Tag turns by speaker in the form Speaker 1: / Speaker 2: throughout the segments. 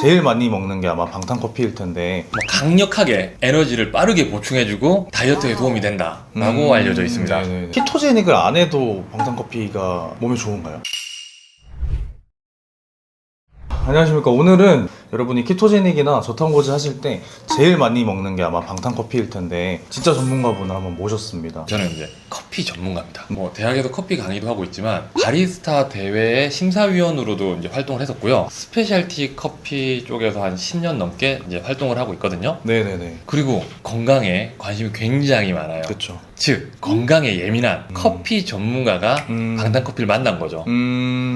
Speaker 1: 제일 많이 먹는 게 아마 방탄커피일 텐데
Speaker 2: 뭐 강력하게 에너지를 빠르게 보충해주고 다이어트에 도움이 된다라고 알려져 있습니다.
Speaker 1: 네네네. 키토제닉을 안 해도 방탄커피가 몸에 좋은가요? 안녕하십니까. 오늘은 여러분이 키토제닉이나 저탄고지 하실 때 제일 많이 먹는 게 아마 방탄커피일 텐데 진짜 전문가분을 한번 모셨습니다.
Speaker 2: 저는 이제 커피 전문가입니다. 뭐 대학에서 커피 강의도 하고 있지만 바리스타 대회의 심사위원으로도 이제 활동을 했었고요. 스페셜티 커피 쪽에서 한 10년 넘게 이제 활동을 하고 있거든요.
Speaker 1: 네네네.
Speaker 2: 그리고 건강에 관심이 굉장히 많아요.
Speaker 1: 그렇죠.
Speaker 2: 즉 건강에 예민한 커피 전문가가 방탄커피를 만난 거죠.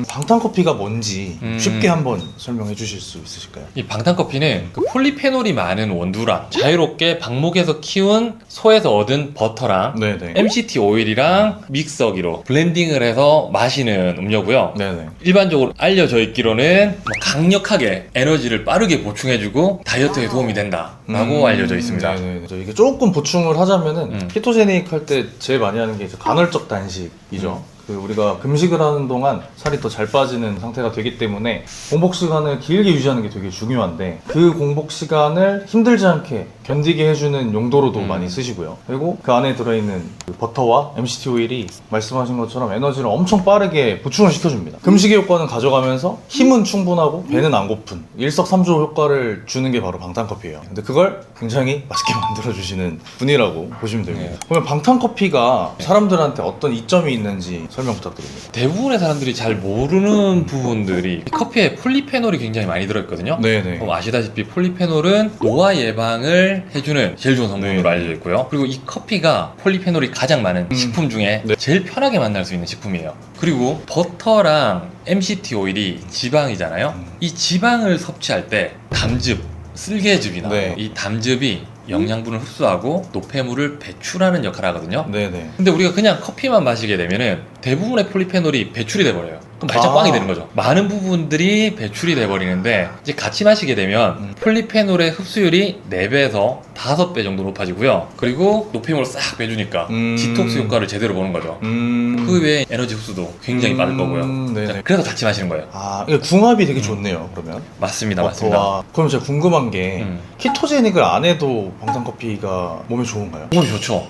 Speaker 1: 방탄커피가 뭔지
Speaker 2: 음.
Speaker 1: 쉽게 한번 설명해 주실 수 있으실까요?
Speaker 2: 이 방탄커피는 그 폴리페놀이 많은 원두랑 자유롭게 방목에서 키운 소에서 얻은 버터랑
Speaker 1: 네네.
Speaker 2: MCT 오일이랑 믹서기로 블렌딩을 해서 마시는 음료고요.
Speaker 1: 네네.
Speaker 2: 일반적으로 알려져 있기로는 뭐 강력하게 에너지를 빠르게 보충해주고 다이어트에 도움이 된다라고 알려져 있습니다.
Speaker 1: 네네. 이게 조금 보충을 하자면은 키토제닉 할 때 제일 많이 하는 게 이제 간헐적 단식이죠. 그 우리가 금식을 하는 동안 살이 더 잘 빠지는 상태가 되기 때문에 공복 시간을 길게 유지하는 게 되게 중요한데 그 공복 시간을 힘들지 않게 견디게 해주는 용도로도 많이 쓰시고요. 그리고 그 안에 들어있는 그 버터와 MCT 오일이 말씀하신 것처럼 에너지를 엄청 빠르게 보충을 시켜줍니다. 금식의 효과는 가져가면서 힘은 충분하고 배는 안 고픈 일석삼조 효과를 주는 게 바로 방탄커피예요. 근데 그걸 굉장히 맛있게 만들어주시는 분이라고 보시면 됩니다.
Speaker 2: 네.
Speaker 1: 그러면 방탄커피가 사람들한테 어떤 이점이 있는지 설명 부탁드립니다.
Speaker 2: 대부분의 사람들이 잘 모르는 부분들이 커피에 폴리페놀이 굉장히 많이 들어있거든요.
Speaker 1: 네네.
Speaker 2: 아시다시피 폴리페놀은 노화 예방을 해주는 제일 좋은 성분으로
Speaker 1: 네.
Speaker 2: 알려져 있고요. 그리고 이 커피가 폴리페놀이 가장 많은 식품 중에
Speaker 1: 네.
Speaker 2: 제일 편하게 만날 수 있는 식품이에요. 그리고 버터랑 MCT 오일이 지방이잖아요. 이 지방을 섭취할 때 담즙, 쓸개즙이 나와요.
Speaker 1: 네.
Speaker 2: 이 담즙이 영양분을 흡수하고 노폐물을 배출하는 역할을 하거든요.
Speaker 1: 네네.
Speaker 2: 근데 우리가 그냥 커피만 마시게 되면은 대부분의 폴리페놀이 배출이 돼버려요. 그럼 발작 꽝이 되는 거죠. 많은 부분들이 배출이 돼버리는데 이제 같이 마시게 되면 폴리페놀의 흡수율이 4배에서 5배 정도 높아지고요. 그리고 노폐물을 싹 빼주니까 디톡스 효과를 제대로 보는 거죠. 그 외에 에너지 흡수도 굉장히 빠를 거고요.
Speaker 1: 네네.
Speaker 2: 그래서 같이 마시는 거예요.
Speaker 1: 아, 이게 궁합이 되게 좋네요, 그러면.
Speaker 2: 맞습니다. 맞습니다.
Speaker 1: 버터와. 그럼 제가 궁금한 게,
Speaker 2: 음.
Speaker 1: 키토제닉을 안 해도 방탄커피가 몸에 좋은가요?
Speaker 2: 너무 좋죠.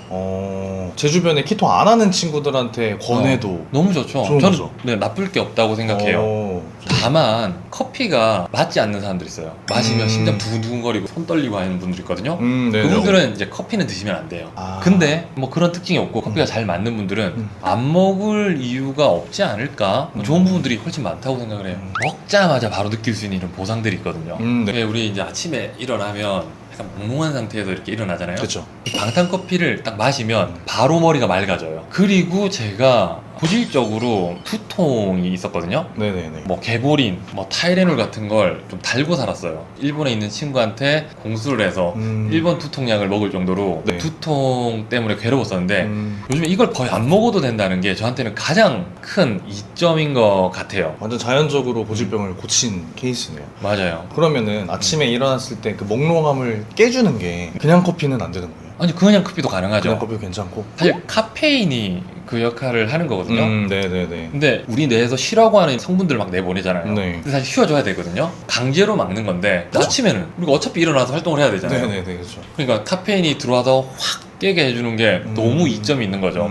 Speaker 1: 제 주변에 키토 안 하는 친구들한테 권해도
Speaker 2: 너무 좋죠.
Speaker 1: 좋은
Speaker 2: 저는
Speaker 1: 거죠?
Speaker 2: 네, 나쁠 게 없다고 생각해요. 다만 커피가 맞지 않는 사람들이 있어요. 마시면 심장 두근두근거리고 손 떨리고 하는 분들이 있거든요.
Speaker 1: 네네.
Speaker 2: 그분들은 이제 커피는 드시면 안 돼요.
Speaker 1: 아.
Speaker 2: 근데 뭐 그런 특징이 없고 커피가 잘 맞는 분들은 안 먹을 이유가 없지 않을까? 좋은 부분들이 훨씬 많다고 생각을 해요. 먹자마자 바로 느낄 수 있는 이런 보상들이 있거든요.
Speaker 1: 네.
Speaker 2: 네, 우리 이제 아침에 일어나면 약간 몽롱한 상태에서 이렇게 일어나잖아요.
Speaker 1: 그렇죠.
Speaker 2: 방탄커피를 딱 마시면 바로 머리가 맑아져요. 그리고 제가 고질적으로 두통이 있었거든요.
Speaker 1: 네네네.
Speaker 2: 뭐 개보린, 뭐 타이레놀 같은 걸 좀 달고 살았어요. 일본에 있는 친구한테 공수를 해서 일본 두통약을 먹을 정도로
Speaker 1: 네.
Speaker 2: 두통 때문에 괴로웠었는데 요즘에 이걸 거의 안 먹어도 된다는 게 저한테는 가장 큰 이점인 것 같아요.
Speaker 1: 완전 자연적으로 고질병을 고친 케이스네요.
Speaker 2: 맞아요.
Speaker 1: 그러면은 아침에 일어났을 때 그 몽롱함을 깨주는 게 그냥 커피는 안 되는 거예요?
Speaker 2: 아니 그냥 커피도 가능하죠.
Speaker 1: 그냥 커피도 괜찮고?
Speaker 2: 사실 카페인이 그 역할을 하는 거거든요.
Speaker 1: 네네네.
Speaker 2: 근데 우리 뇌에서 쉬라고 하는 성분들을 막 내보내잖아요.
Speaker 1: 네.
Speaker 2: 근데 사실 쉬어줘야 되거든요. 강제로 막는 건데 아침에는 우리가 어차피 일어나서 활동을 해야 되잖아요.
Speaker 1: 네네네. 그렇죠.
Speaker 2: 그러니까 카페인이 들어와서 확 깨게 해주는 게 너무 이점이 있는 거죠.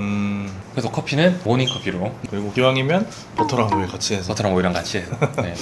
Speaker 2: 그래서 커피는 모닝커피로
Speaker 1: 그리고 기왕이면 버터랑 오일 같이 해서.
Speaker 2: 버터랑 오일이랑 같이 해서. 네.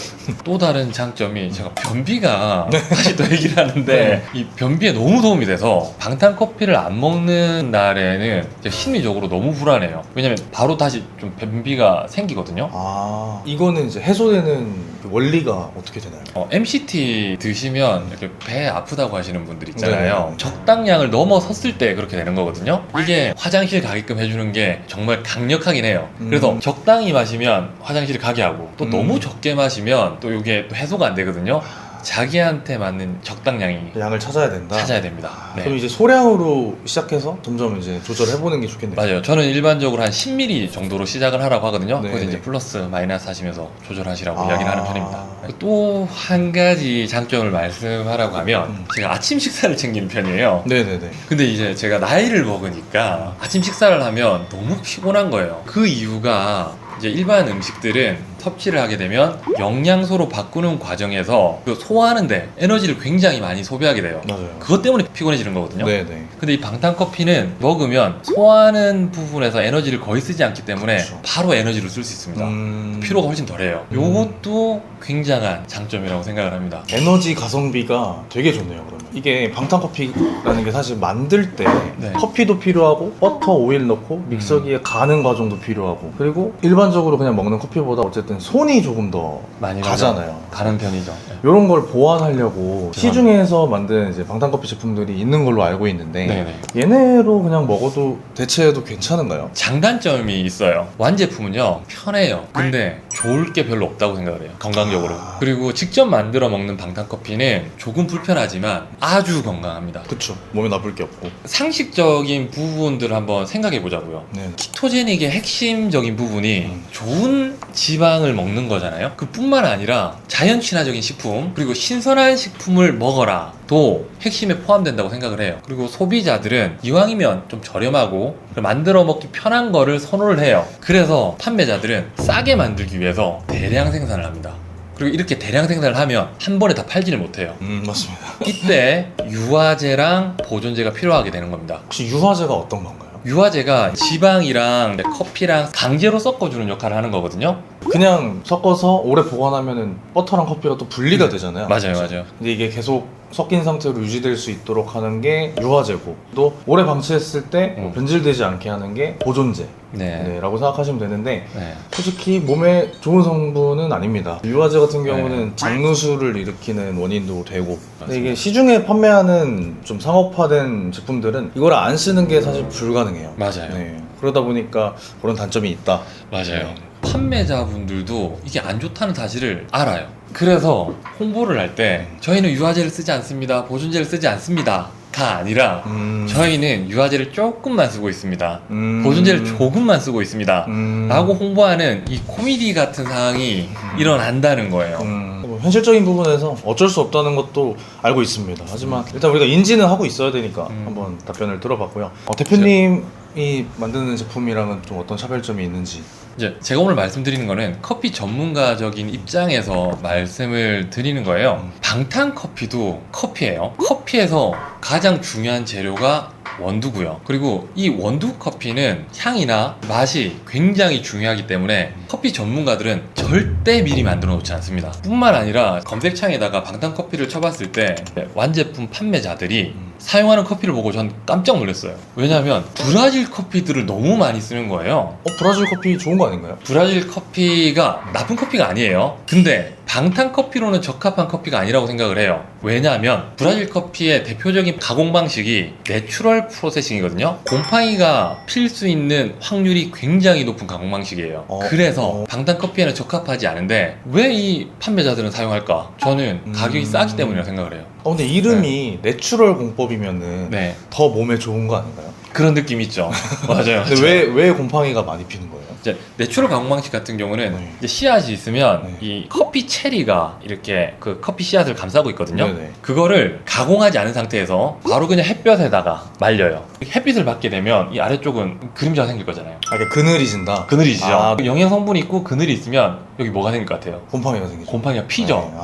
Speaker 2: 또 다른 장점이 제가 변비가 다시 또 얘기를 하는데 이 변비에 너무 도움이 돼서 방탄커피를 안 먹는 날에는 이제 심리적으로 너무 불안해요. 왜냐면 바로 다시 좀 변비가 생기거든요.
Speaker 1: 아, 이거는 이제 해소되는 그 원리가 어떻게 되나요?
Speaker 2: MCT 드시면 이렇게 배 아프다고 하시는 분들 있잖아요.
Speaker 1: 네.
Speaker 2: 적당량을 넘어섰을 때 그렇게 되는 거거든요. 이게 화장실 가게끔 해주는 게 정말 강력하긴 해요. 그래서 적당히 마시면 화장실 가게 하고 또 너무 적게 마시면 또 이게 또 해소가 안 되거든요. 자기한테 맞는 적당량이
Speaker 1: 양을 찾아야 된다.
Speaker 2: 찾아야 됩니다. 네.
Speaker 1: 그럼 이제 소량으로 시작해서 점점 이제 조절해보는 게 좋겠네요.
Speaker 2: 맞아요. 저는 일반적으로 한 10ml 정도로 시작을 하라고 하거든요.
Speaker 1: 네,
Speaker 2: 거기서
Speaker 1: 네.
Speaker 2: 이제 플러스 마이너스 하시면서 조절하시라고 이야기를 하는 편입니다.
Speaker 1: 아.
Speaker 2: 또 한 가지 장점을 말씀하라고 하면 제가 아침 식사를 챙기는 편이에요.
Speaker 1: 네네네.
Speaker 2: 근데 이제 제가 나이를 먹으니까 아침 식사를 하면 너무 피곤한 거예요. 그 이유가 이제 일반 음식들은 섭취를 하게 되면 영양소로 바꾸는 과정에서 그 소화하는데 에너지를 굉장히 많이 소비하게 돼요.
Speaker 1: 맞아요.
Speaker 2: 그것 때문에 피곤해지는 거거든요.
Speaker 1: 네네.
Speaker 2: 근데 이 방탄커피는 먹으면 소화하는 부분에서 에너지를 거의 쓰지 않기 때문에
Speaker 1: 그렇죠.
Speaker 2: 바로 에너지를 쓸 수 있습니다. 피로가 훨씬 덜해요. 요것도 굉장한 장점이라고 생각을 합니다.
Speaker 1: 에너지 가성비가 되게 좋네요. 그러면 이게 방탄커피라는 게 사실 만들 때
Speaker 2: 네.
Speaker 1: 커피도 필요하고 버터, 오일 넣고 믹서기에 가는 과정도 필요하고, 그리고 일반적으로 그냥 먹는 커피보다 어쨌든 손이 조금 더
Speaker 2: 많이
Speaker 1: 가잖아요.
Speaker 2: 가는 편이죠. 네.
Speaker 1: 이런 걸 보완하려고 시중에서 만든 이제 방탄커피 제품들이 있는 걸로 알고 있는데
Speaker 2: 네네.
Speaker 1: 얘네로 그냥 먹어도 대체해도 괜찮은가요?
Speaker 2: 장단점이 있어요. 완제품은요 편해요. 근데 좋을 게 별로 없다고 생각을 해요. 건강적으로. 그리고 직접 만들어 먹는 방탄커피는 조금 불편하지만 아주 건강합니다.
Speaker 1: 그쵸. 몸에 나쁠 게 없고.
Speaker 2: 상식적인 부분들을 한번 생각해 보자고요.
Speaker 1: 네.
Speaker 2: 키토제닉의 핵심적인 부분이 좋은 지방을 먹는 거잖아요. 그뿐만 아니라 자연 친화적인 식품, 그리고 신선한 식품을 먹어라 도 핵심에 포함된다고 생각을 해요. 그리고 소비자들은 이왕이면 좀 저렴하고 만들어 먹기 편한 거를 선호를 해요. 그래서 판매자들은 싸게 만들기 위해서 대량 생산을 합니다. 그리고 이렇게 대량 생산을 하면 한 번에 다 팔지를 못해요.
Speaker 1: 맞습니다.
Speaker 2: 이때 유화제랑 보존제가 필요하게 되는 겁니다.
Speaker 1: 혹시 유화제가 어떤 건가요?
Speaker 2: 유화제가 지방이랑 커피랑 강제로 섞어주는 역할을 하는 거거든요.
Speaker 1: 그냥 섞어서 오래 보관하면은 버터랑 커피가 또 분리가 되잖아요.
Speaker 2: 맞아요, 맞아요.
Speaker 1: 근데 이게 계속 섞인 상태로 유지될 수 있도록 하는 게 유화제고, 또 오래 방치했을 때 변질되지 않게 하는 게 보존제
Speaker 2: 네.
Speaker 1: 라고 생각하시면 되는데,
Speaker 2: 네.
Speaker 1: 솔직히 몸에 좋은 성분은 아닙니다. 유화제 같은 경우는 장누수를 일으키는 원인도 되고, 근데 이게 시중에 판매하는 좀 상업화된 제품들은 이걸 안 쓰는 게 사실 불가능해요.
Speaker 2: 맞아요.
Speaker 1: 네. 그러다 보니까 그런 단점이 있다.
Speaker 2: 맞아요.
Speaker 1: 네.
Speaker 2: 판매자분들도 이게 안 좋다는 사실을 알아요. 그래서 홍보를 할 때 저희는 유화제를 쓰지 않습니다. 보존제를 쓰지 않습니다. 가 아니라 저희는 유화제를 조금만 쓰고 있습니다. 보존제를 조금만 쓰고 있습니다. 라고 홍보하는 이 코미디 같은 상황이 일어난다는 거예요.
Speaker 1: 뭐 현실적인 부분에서 어쩔 수 없다는 것도 알고 있습니다. 하지만 일단 우리가 인지는 하고 있어야 되니까 한번 답변을 들어봤고요. 대표님이 만드는 제품이랑은 좀 어떤 차별점이 있는지.
Speaker 2: 이제 제가 오늘 말씀드리는 거는 커피 전문가적인 입장에서 말씀을 드리는 거예요. 방탄 커피도 커피예요. 커피에서 가장 중요한 재료가 원두고요. 그리고 이 원두 커피는 향이나 맛이 굉장히 중요하기 때문에 커피 전문가들은 절대 미리 만들어 놓지 않습니다. 뿐만 아니라 검색창에다가 방탄 커피를 쳐봤을 때 완제품 판매자들이 사용하는 커피를 보고 전 깜짝 놀랐어요. 왜냐하면 브라질 커피들을 너무 많이 쓰는 거예요.
Speaker 1: 브라질 커피 좋은 거 아닌가요?
Speaker 2: 브라질 커피가 나쁜 커피가 아니에요. 근데 방탄 커피로는 적합한 커피가 아니라고 생각을 해요. 왜냐하면 브라질 커피의 대표적인 가공 방식이 내추럴 프로세싱이거든요. 곰팡이가 필 수 있는 확률이 굉장히 높은 가공 방식이에요. 그래서 방탄 커피에는 적합하지 않은데 왜 이 판매자들은 사용할까? 저는 가격이 싸기 때문이라고 생각을 해요.
Speaker 1: 근데 이름이 내추럴 공법이면은
Speaker 2: 네,
Speaker 1: 더 몸에 좋은 거 아닌가요?
Speaker 2: 그런 느낌 있죠. 맞아요.
Speaker 1: 근데 왜 곰팡이가 많이 피는 거예요?
Speaker 2: 이제 내추럴 가공 방식 같은 경우는
Speaker 1: 네.
Speaker 2: 이제 씨앗이 있으면
Speaker 1: 네.
Speaker 2: 이 커피 체리가 이렇게 그 커피 씨앗을 감싸고 있거든요.
Speaker 1: 네네.
Speaker 2: 그거를 가공하지 않은 상태에서 바로 그냥 햇볕에다가 말려요. 햇빛을 받게 되면 이 아래쪽은 그림자가 생길 거잖아요.
Speaker 1: 그러니까 그늘이진다.
Speaker 2: 그늘이 지죠.
Speaker 1: 아.
Speaker 2: 영양 성분이 있고 그늘이 있으면 여기 뭐가 생길 것 같아요?
Speaker 1: 곰팡이가 생기죠.
Speaker 2: 곰팡이가 피죠.
Speaker 1: 네.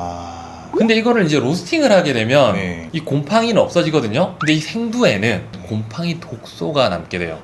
Speaker 2: 근데 이거를 이제 로스팅을 하게 되면
Speaker 1: 네.
Speaker 2: 이 곰팡이는 없어지거든요. 근데 이 생두에는 곰팡이 독소가 남게 돼요.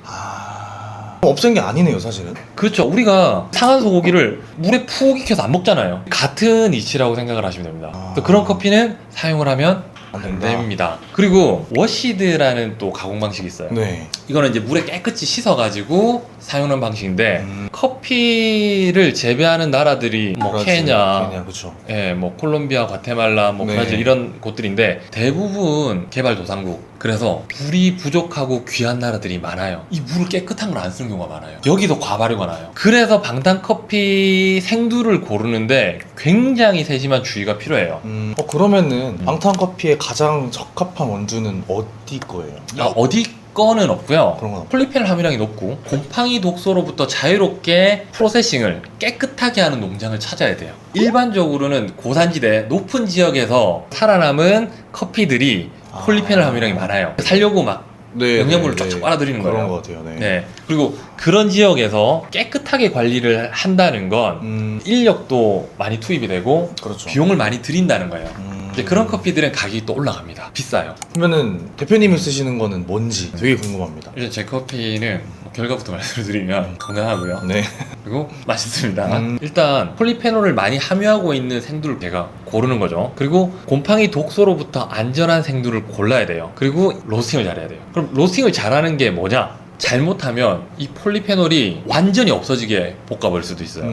Speaker 1: 없앤 게 아니네요, 사실은.
Speaker 2: 그렇죠. 우리가 상한 소고기를 물에 푹 익혀서 안 먹잖아요. 같은 이치라고 생각을 하시면 됩니다. 그래서 그런 커피는 사용을 하면 안 됩니다. 그리고 워시드라는 또 가공 방식이 있어요.
Speaker 1: 네.
Speaker 2: 이거는 이제 물에 깨끗이 씻어가지고 사용하는 방식인데 커피를 재배하는 나라들이 뭐
Speaker 1: 브라질,
Speaker 2: 케냐,
Speaker 1: 그쵸.
Speaker 2: 예, 뭐 콜롬비아, 과테말라, 뭐
Speaker 1: 네.
Speaker 2: 브라질 이런 곳들인데 대부분 개발도상국. 그래서 물이 부족하고 귀한 나라들이 많아요. 이 물을 깨끗한 걸 안 쓰는 경우가 많아요. 여기서 과발효가 나요. 그래서 방탄커피 생두를 고르는데 굉장히 세심한 주의가 필요해요.
Speaker 1: 그러면은 방탄커피에 가장 적합한 원두는 어디 거예요?
Speaker 2: 어디 거는 없고요.
Speaker 1: 그런 건 없고.
Speaker 2: 폴리페놀 함유량이 높고 곰팡이 독소로부터 자유롭게 프로세싱을 깨끗하게 하는 농장을 찾아야 돼요. 일반적으로는 고산지대 높은 지역에서 살아남은 커피들이 폴리페놀 함유량이 많아요. 살려고 막
Speaker 1: 네,
Speaker 2: 영양분을
Speaker 1: 네,
Speaker 2: 쫙쫙
Speaker 1: 네.
Speaker 2: 빨아들이는 거예요.
Speaker 1: 그런 것 같아요. 네.
Speaker 2: 네. 그리고 그런 지역에서 깨끗하게 관리를 한다는 건 인력도 많이 투입이 되고
Speaker 1: 그렇죠.
Speaker 2: 비용을 많이 들인다는 거예요. 이제 그런 커피들은 가격이 또 올라갑니다. 비싸요.
Speaker 1: 그러면은 대표님이 쓰시는 거는 뭔지 되게 궁금합니다.
Speaker 2: 이제 제 커피는 뭐 결과부터 말씀을 드리면 건강하고요.
Speaker 1: 네.
Speaker 2: 그리고 맛있습니다. 일단 폴리페놀을 많이 함유하고 있는 생두를 제가 고르는 거죠. 그리고 곰팡이 독소로부터 안전한 생두를 골라야 돼요. 그리고 로스팅을 잘해야 돼요. 그럼 로스팅을 잘하는 게 뭐냐? 잘못하면 이 폴리페놀이 완전히 없어지게 볶아버릴 수도 있어요.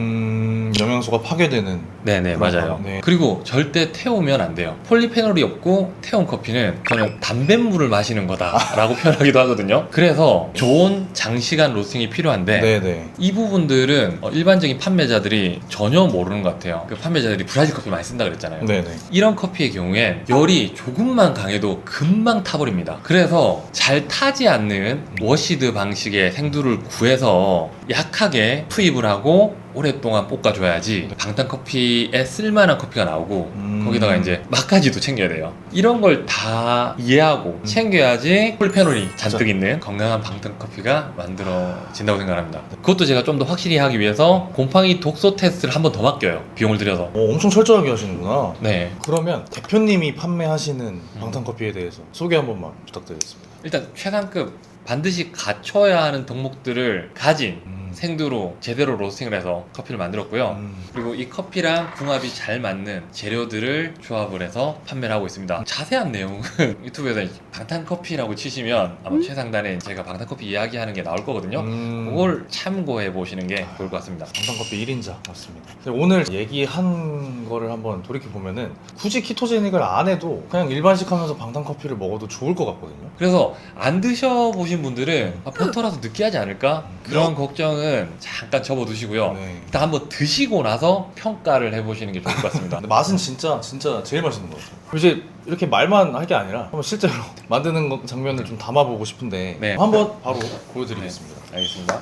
Speaker 1: 영양소가 파괴되는.
Speaker 2: 네네, 맞아요.
Speaker 1: 네.
Speaker 2: 그리고 절대 태우면 안 돼요. 폴리페놀이 없고 태운 커피는 저는 담뱃물을 마시는 거다라고 표현하기도 하거든요. 그래서 좋은 장시간 로스팅이 필요한데
Speaker 1: 네네.
Speaker 2: 이 부분들은 일반적인 판매자들이 전혀 모르는 것 같아요. 그 판매자들이 브라질 커피 많이 쓴다 그랬잖아요.
Speaker 1: 네네.
Speaker 2: 이런 커피의 경우엔 열이 조금만 강해도 금방 타버립니다. 그래서 잘 타지 않는 워시드 방식의 생두를 구해서 약하게 투입을 하고 오랫동안 볶아줘야지 방탄커피에 쓸만한 커피가 나오고 거기다가 이제 맛까지도 챙겨야 돼요. 이런 걸 다 이해하고 챙겨야지 폴리페놀이 잔뜩 있는 건강한 방탄커피가 만들어진다고 생각합니다. 그것도 제가 좀 더 확실히 하기 위해서 곰팡이 독소 테스트를 한 번 더 맡겨요. 비용을 들여서.
Speaker 1: 엄청 철저하게 하시는구나.
Speaker 2: 네.
Speaker 1: 그러면 대표님이 판매하시는 방탄커피에 대해서 소개 한 번만 부탁드리겠습니다.
Speaker 2: 일단 최상급 반드시 갖춰야 하는 덕목들을 가진 생두로 제대로 로스팅을 해서 커피를 만들었고요. 그리고 이 커피랑 궁합이 잘 맞는 재료들을 조합을 해서 판매를 하고 있습니다. 자세한 내용은 유튜브에서 방탄커피라고 치시면 아마 최상단에 제가 방탄커피 이야기하는 게 나올 거거든요. 그걸 참고해 보시는 게 좋을 것 같습니다.
Speaker 1: 방탄커피 1인자 맞습니다. 오늘 얘기한 거를 한번 돌이켜보면은 굳이 키토제닉을 안 해도 그냥 일반식 하면서 방탄커피를 먹어도 좋을 것 같거든요.
Speaker 2: 그래서 안 드셔보신 분들은 버터라서 느끼하지 않을까? 그런 걱정은 잠깐 접어두시고요.
Speaker 1: 네.
Speaker 2: 일단 한번 드시고 나서 평가를 해보시는 게 좋을 것 같습니다.
Speaker 1: 근데 맛은 진짜 제일 맛있는 것 같아요. 이제 이렇게 말만 할 게 아니라 한번 실제로 만드는 장면을 좀 담아보고 싶은데
Speaker 2: 네.
Speaker 1: 한번 바로 보여드리겠습니다.
Speaker 2: 알겠습니다.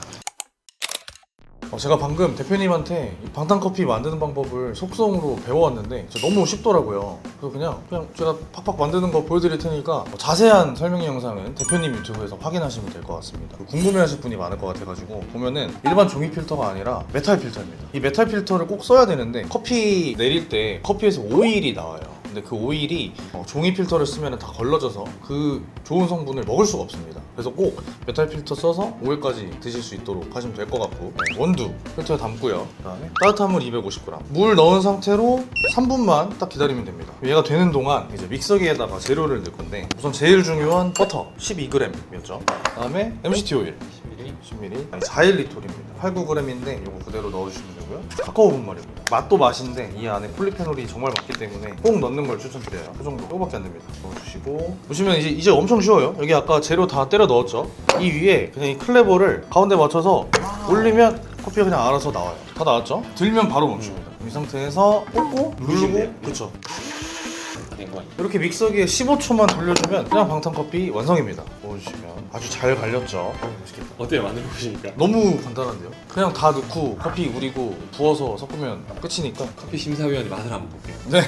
Speaker 1: 제가 방금 대표님한테 이 방탄커피 만드는 방법을 속성으로 배워왔는데 진짜 너무 쉽더라고요. 그래서 그냥 제가 팍팍 만드는 거 보여드릴 테니까 자세한 설명 영상은 대표님 유튜브에서 확인하시면 될 것 같습니다. 궁금해하실 분이 많을 것 같아가지고 보면은 일반 종이 필터가 아니라 메탈 필터입니다. 이 메탈 필터를 꼭 써야 되는데 커피 내릴 때 커피에서 오일이 나와요. 근데 그 오일이 종이 필터를 쓰면 다 걸러져서 그 좋은 성분을 먹을 수가 없습니다. 그래서 꼭 메탈 필터 써서 오일까지 드실 수 있도록 하시면 될 것 같고, 원두 필터에 담고요. 그다음에 따뜻한 물 250g 물 넣은 상태로 3분만 딱 기다리면 됩니다. 얘가 되는 동안 이제 믹서기에다가 재료를 넣을 건데 우선 제일 중요한 버터 12g이었죠. 그다음에 MCT 오일 10ml 4일리톨입니다. 8-9g인데 이거 그대로 넣어주시면 되고요. 카카오 분말입니다. 맛도 맛인데 이 안에 폴리페놀이 정말 많기 때문에 꼭 넣는 걸 추천드려요. 그 정도, 이거밖에 안 됩니다. 넣어주시고 보시면 이제 엄청 쉬워요. 여기 아까 재료 다 때려 넣었죠. 이 위에 그냥 이 클레버를 가운데 맞춰서 올리면 커피가 그냥 알아서 나와요. 다 나왔죠? 들면 바로 멈춥니다. 이 상태에서 꽂고 누르고 그렇죠. 이렇게 믹서기에 15초만 돌려주면 그냥 방탄커피 완성입니다. 넣어주시면 아주 잘 갈렸죠. 맛있겠다.
Speaker 2: 어때요? 만들어 보시니까?
Speaker 1: 너무 간단한데요? 그냥 다 넣고 커피 우리고 부어서 섞으면 끝이니까.
Speaker 2: 커피 심사위원이 맛을 한번 볼게요.
Speaker 1: 네.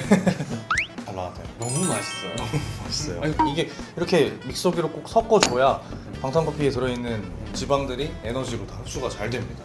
Speaker 1: 잘 나왔대요.
Speaker 2: 너무 맛있어요.
Speaker 1: 맛있어요. 이게 이렇게 믹서기로 꼭 섞어줘야 방탄커피에 들어있는 지방들이 에너지로 다 흡수가 잘 됩니다.